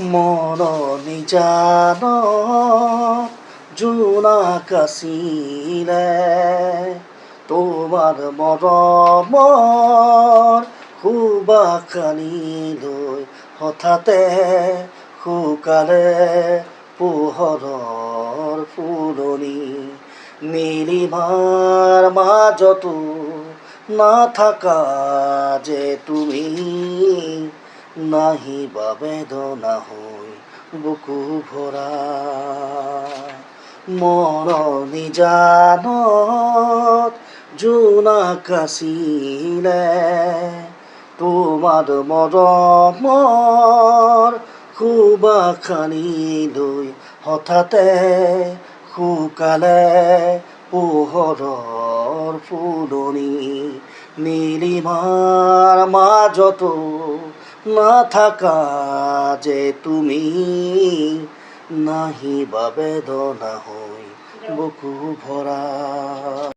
মন নিজান জোনাক আছিলে তোমাৰ মৰমৰ সুবাসনি লৈ হঠাতে শুকালে পোহৰৰ ফুলনি নীলিমাৰ মাজতো নাথাকা যে তুমি নাহিবা বেদনা হৈ বুকু ভৰা মৰনি জানত জোনাক আছিলে তোমাৰ মৰমৰ সুবাসনি লৈ হঠাতে শুকালে পোহৰৰ ফুলনি নীলিমাৰ মাজতো নাথাকা যে তুমি নাহিবা বেদনা হৈ বুকু ভৰা